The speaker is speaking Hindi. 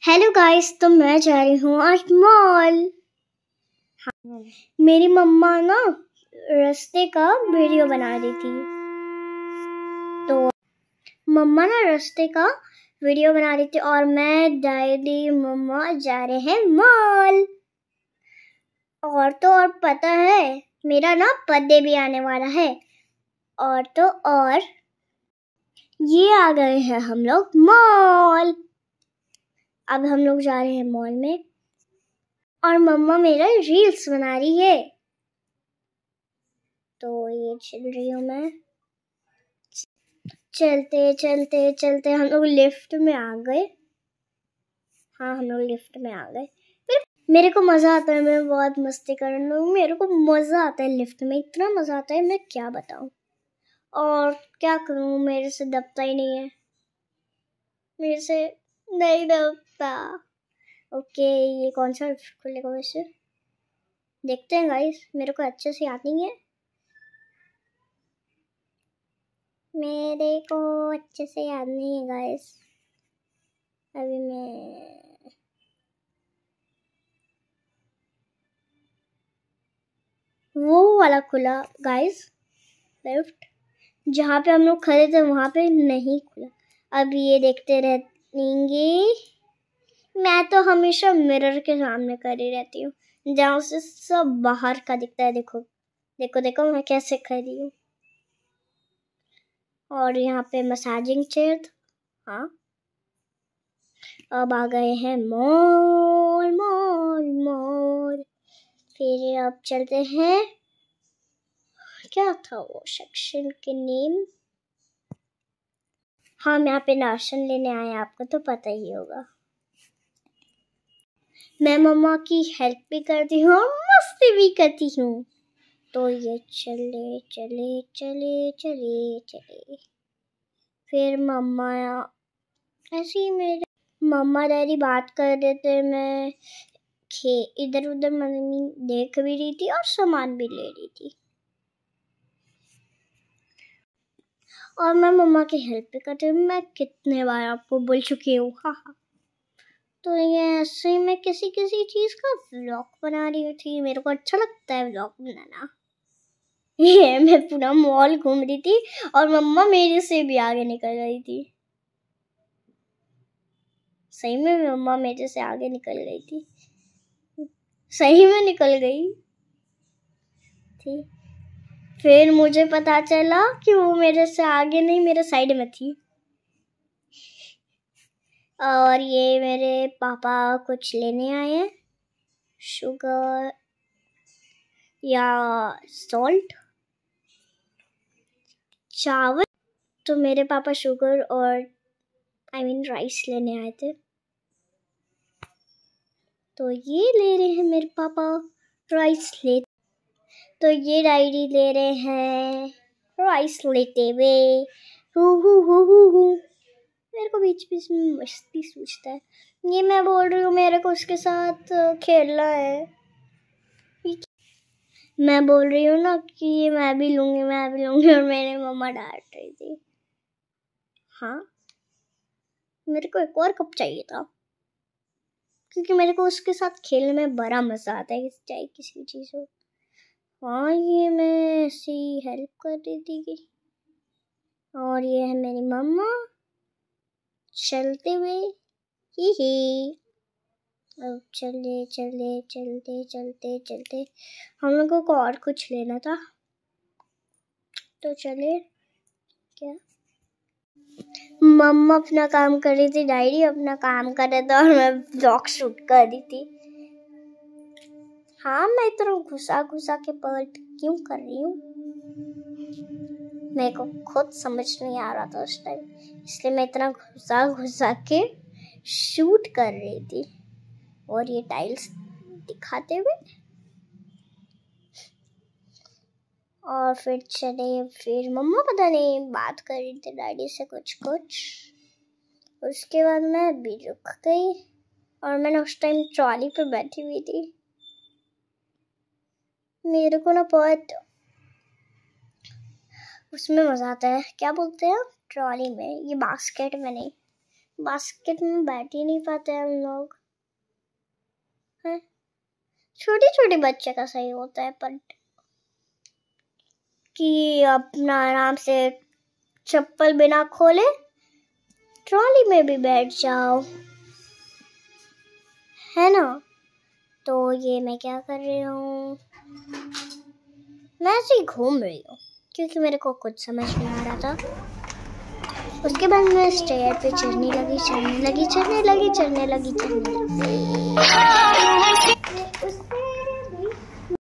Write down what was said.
हेलो गाइस, तो मैं जा रही हूँ आज मॉल। मेरी मम्मा ना रास्ते का वीडियो बना रही थी, तो मम्मा ना रास्ते का वीडियो बना रही थी और मैं डैडी मम्मा जा रहे हैं मॉल। और तो और पता है, मेरा ना बर्थडे भी आने वाला है। और तो और ये आ गए हैं हम लोग मॉल। अब हम लोग जा रहे हैं मॉल में और मम्मा मेरा रील्स बना रही है, तो ये चल रही हूँ मैं। चलते चलते चलते हम लोग लिफ्ट में आ गए। हाँ, हम लोग लिफ्ट में आ गए। मेरे को मज़ा आता है, मैं बहुत मस्ती कर रही हूँ। मेरे को मज़ा आता है लिफ्ट में, इतना मज़ा आता है मैं क्या बताऊँ। और क्या करूँ, मेरे से दबता ही नहीं है, मेरे से नहीं दबता। ओके, ये कौन सा खुलेगा वैसे, देखते हैं गाइस। मेरे को अच्छे से याद नहीं है, मेरे को अच्छे से याद नहीं है गाइस। अभी मैं वो वाला खुला गाइस, लिफ्ट जहाँ पे हम लोग खड़े थे वहाँ पे नहीं खुला। अब ये देखते रहेंगे। मैं तो हमेशा मिरर के सामने खड़ी रहती हूँ, जहाँ से सब बाहर का दिखता है। देखो देखो देखो मैं कैसे खड़ी हूँ। और यहाँ पे मसाजिंग चेयर था। हाँ, अब आ गए हैं मॉल मॉल मॉल। फिर अब चलते हैं, क्या था वो सेक्शन के नेम। हम यहाँ पे राशन लेने आए हैं, आपको तो पता ही होगा। मैं मम्मा की हेल्प भी करती हूँ और मस्ती भी करती हूँ। तो ये चले चले चले चले चले। फिर मम्मा ऐसे ही मेरे मम्मा डैडी बात कर रहे थे, मैं इधर उधर मम्मी देख भी रही थी और सामान भी ले रही थी। और मैं मम्मा की हेल्प भी करती हूँ। मैं कितने बार आपको बोल चुकी हूँ। हाँ। तो ये ऐसे ही मैं किसी किसी चीज़ का व्लॉग बना रही थी, मेरे को अच्छा लगता है व्लॉग बनाना। ये मैं पूरा मॉल घूम रही थी और मम्मा मेरे से भी आगे निकल रही थी। सही में मम्मा मेरे से आगे निकल गई थी, सही में निकल गई थी। फिर मुझे पता चला कि वो मेरे से आगे नहीं, मेरे साइड में थी। और ये मेरे पापा कुछ लेने आए हैं, शुगर या सॉल्ट, चावल। तो मेरे पापा शुगर और राइस लेने आए थे, तो ये ले रहे हैं मेरे पापा राइस ले। तो ये डायरी ले रहे हैं राइस लेते हुए। मेरे को बीच बीच में मस्ती सूझता है। ये मैं बोल रही हूँ मेरे को उसके साथ खेलना है। मैं बोल रही हूँ ना कि ये मैं भी लूँगी और मेरी मम्मा डांट रही थी। हाँ, मेरे को एक और कप चाहिए था, क्योंकि मेरे को उसके साथ खेलने में बड़ा मज़ा आता है, चाहे किसी चीज़ हो। हाँ, ये मैं ऐसी हेल्प कर रही थी। और ये है मेरी मम्मा चलते हुए। ही अब चले चले चलते चलते चलते हम लोगों को और कुछ लेना था, तो चले। क्या, मम्मा अपना काम कर रही थी, डायरी अपना काम कर रहा था और मैं व्लॉग शूट कर रही थी। हाँ, मैं इतना घुसा घुसा के पलट क्यों कर रही हूँ, मेरे को खुद समझ नहीं आ रहा था उस टाइम, इसलिए मैं इतना घुसा घुसा के शूट कर रही थी। और ये टाइल्स दिखाते हुए और फिर चले। फिर मम्मा पता नहीं बात कर रही थी डैडी से कुछ। उसके बाद मैं भी रुक गई और मैंने उस टाइम ट्रॉली पे बैठी हुई थी। मेरे को ना बहुत उसमें मज़ा आता है, क्या बोलते हैं ट्रॉली में, ये बास्केट में नहीं, बास्केट में बैठ ही नहीं पाते हम लोग। छोटे छोटे बच्चे का सही होता है, पर कि अपना आराम से चप्पल बिना खोले ट्रॉली में भी बैठ जाओ, है ना। तो ये मैं क्या कर रही हूँ, मैं ऐसे ही घूम रही हूँ क्योंकि मेरे को कुछ समझ नहीं आ रहा था। उसके बाद मैं स्टेयर पे चढ़ने लगी। उससे